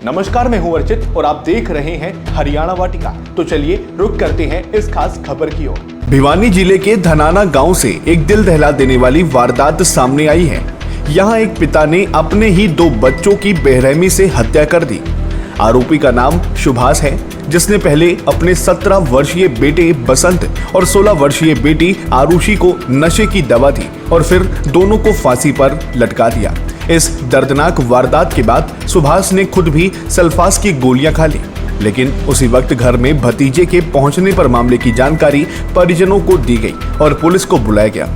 नमस्कार, मैं हूं अर्चित और आप देख रहे हैं हरियाणा वाटिका। तो चलिए रुक करते हैं इस खास खबर की ओर। भिवानी जिले के धनाना गांव से एक दिल दहला देने वाली वारदात सामने आई है। यहां एक पिता ने अपने ही 2 बच्चों की बेरहमी से हत्या कर दी। आरोपी का नाम सुभाष है, जिसने पहले अपने 17 वर्षीय बेटे बसंत और 16 वर्षीय बेटी आरुषि को नशे की दवा दी और फिर दोनों को फांसी पर लटका दिया। इस दर्दनाक वारदात के बाद सुभाष ने खुद भी सल्फास की गोलियां खा ली, लेकिन उसी वक्त घर में भतीजे के पहुंचने पर मामले की जानकारी परिजनों को दी गई और पुलिस को बुलाया गया।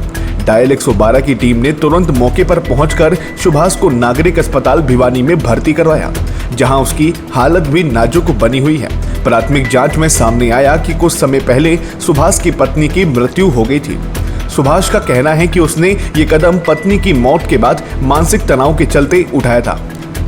डायल 112 की टीम ने तुरंत मौके पर पहुंचकर सुभाष को नागरिक अस्पताल भिवानी में भर्ती करवाया, जहां उसकी हालत भी नाजुक बनी हुई है। प्राथमिक जांच में सामने आया कि कुछ समय पहले सुभाष की पत्नी की मृत्यु हो गई थी। सुभाष का कहना है कि उसने ये कदम पत्नी की मौत के बाद मानसिक तनाव के चलते उठाया था।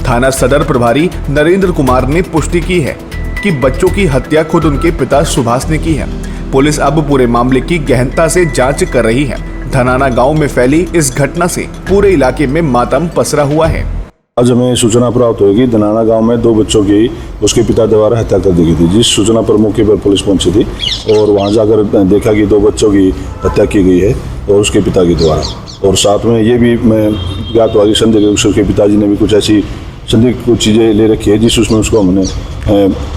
थाना सदर प्रभारी नरेंद्र कुमार ने पुष्टि की है कि बच्चों की हत्या खुद उनके पिता सुभाष ने की है। पुलिस अब पूरे मामले की गहनता से जांच कर रही है। धनाना गांव में फैली इस घटना से पूरे इलाके में मातम पसरा हुआ है। आज हमें सूचना प्राप्त हुई कि धनाना गांव में 2 बच्चों की उसके पिता द्वारा हत्या कर दी गई थी। जिस सूचना पर मौके पर पुलिस पहुंची थी और वहां जाकर देखा कि 2 बच्चों की हत्या की गई है और उसके पिता के द्वारा। और साथ में ये भी मैं ज्ञात हुआ कि संदेह उसके पिताजी ने भी कुछ ऐसी संदिग्ध कुछ चीज़ें ले रखी है, जिस उसमें उसको हमने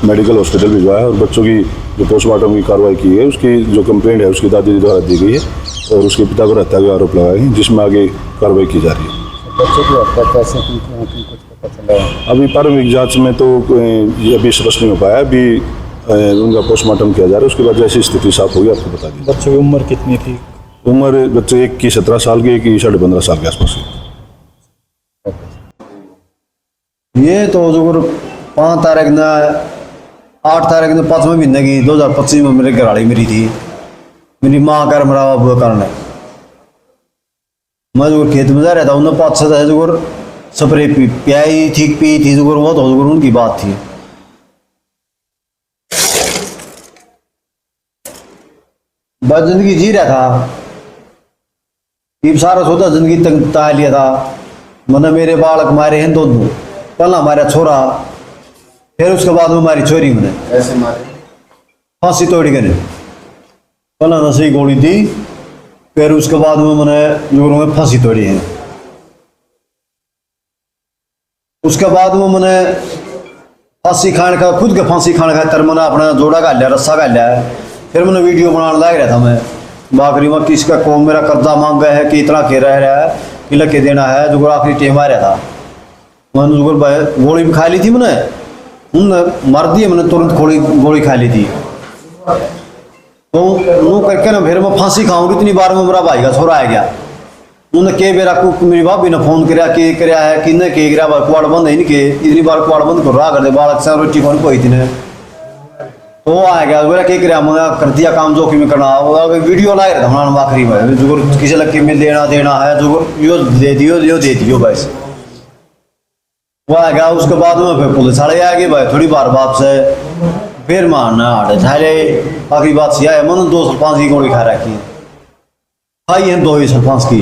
मेडिकल हॉस्पिटल भिजवाया और बच्चों की जो पोस्टमार्टम की कार्रवाई की है, उसकी जो कंप्लेंट है उसकी दादी द्वारा दी गई है और उसके पिता पर हत्या के आरोप लगाए हैं, जिसमें आगे कार्रवाई की जा रही है। बच्चों की हत्या कैसे की कुछ पता चला? अभी प्रारंभिक जांच में तो ये अभी स्पष्ट नहीं हो पाया। अभी उनका पोस्टमार्टम किया जा रहा है, उसके बाद जैसी स्थिति साफ होगी आपको बता देंगे। बच्चों की उम्र कितनी थी? उम्र बच्चे एक की 17 साल की, एक की 15.5 साल के आसपास की। ये तो जो 5 तारीख ने 8 तारीख ने 5वें महीने की 2025 में मेरे घरवाली मरी थी। मेरी माँ का मरा हुआ कारण है। मैं जो खेत में जा रहा था, उन्हें 5-6 है जो स्प्रे पियाई थी, पी थी जो वो तो उनकी बात थी। बस जिंदगी जी रहा था, ये सारा सोचा जिंदगी तय लिया था। मैंने मेरे बालक मारे हैं दोनों, पहला हमारा छोरा, फिर उसके बाद में हमारी छोरी। मैंने ऐसे मारे? फांसी तोड़ी गए। पहला नशे की गोली दी, फिर उसके बाद में मैंने जोरों में फांसी तोड़ी है। उसके बाद में मैंने फांसी खाने का खुद के फांसी खाने का तर मैंने अपना जोड़ा का लिया, रस्सा का लिया है। फिर मैंने वीडियो बनाने लग रहा था मैं बाकरी में, किसका कौन मेरा कर्जा मांग गया है, कि इतना के रह रहा है, कि लगे देना है। जो आखिरी टेम आ रहा था, मैंने जो गोली भी खा ली थी। मैंने उन्हें मार दी, मैंने तुरंत गोली खा ली थी। तो वो करके ना फिर मैं फांसी खाऊंगी। इतनी बार में मेरा भाई का छोरा आ गया, उन्हें के मेरा मेरी भाभी ने फोन कराया कि कराया है कि नहीं के कराया, कुआड़ बंद है नहीं के, इतनी बार कुआड़ बंद कर रहा कर दे बालक से रोटी फोन कोई थी ने। तो वो आ गया, मेरा के कराया, मैं कर दिया काम जो कि मैं करना। वीडियो ला रहा था हमारा आखिरी में, जो किसी लड़के में देना है जो यो दे दियो बस। वो आ गया। उसके बाद में फिर पुलिस वाले आ गए भाई, थोड़ी बार बाप से फिर मारना हटे झाले। बाकी बात सी है, मैंने 2 सरपंच की गोली खा रखी खाई है, 2 ही सरपंच की।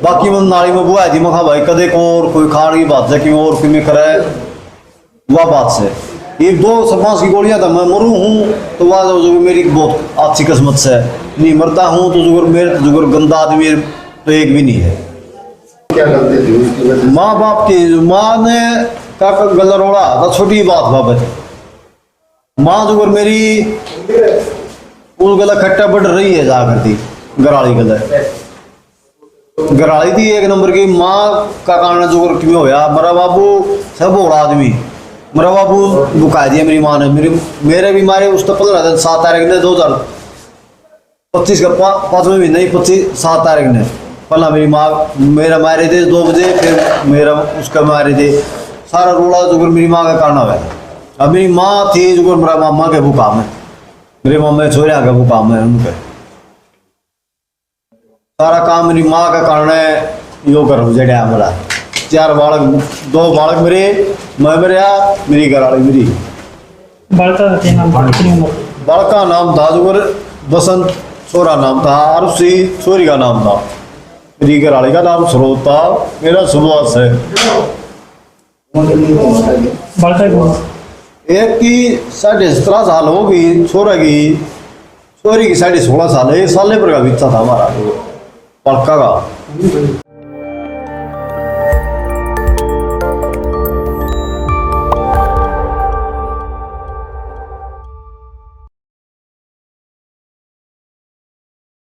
बाकी मैंने नाली में बुआ थी, मैं कहा भाई कदे को और कोई खाने की बात है कि और कि करे वह बात से। ये 2 सरपंच की गोलियां था, मैं मरू हूँ तो वह जो मेरी बहुत अच्छी किस्मत से नहीं मरता हूँ। तो जो मेरे जो गंदा आदमी तो एक भी नहीं है। क्या गलती थी उसकी वजह? माँ बाप की, माँ ने का गला रोड़ा था, छोटी बात बाबत। माँ जो मेरी उस गला खट्टा बढ़ रही है जा करती गराली गराली थी 1 नंबर की। माँ का कारण जो क्यों होया, मेरा बाबू सब बड़ा आदमी, मेरा बाबू बुका दिया मेरी माँ ने। मेरे भी मारे उस तो 7 तारीख ने 2025 का 5वें महीने 7 तारीख ने पहला मेरी माँ मेरा मारे थे 2 बजे, फिर मेरा उसका मारे थे। सारा रोड़ा जो मेरी माँ का कारण हुआ। अब मेरी माँ थी जो मेरा मामा के वो काम है, मेरे मामा छोरे का वो काम है उनके। सारा काम मेरी माँ का कारण है। यो करो जड़ा मेरा 4 बालक, 2 बालक मेरे, मैं मेरे मेरी घरवाली मेरी। बालक का नाम था जो बसंत, छोरा नाम था आरुषि, छोरी का नाम था। मेरी घरवाली का नाम स्रोत था, मेरा सुभाष है। बड़का ही बोल एक की 17.5 साल हो गई, छोरी की 16.5 साल है। 1 साल पर का बीता था हमारा पड़का का।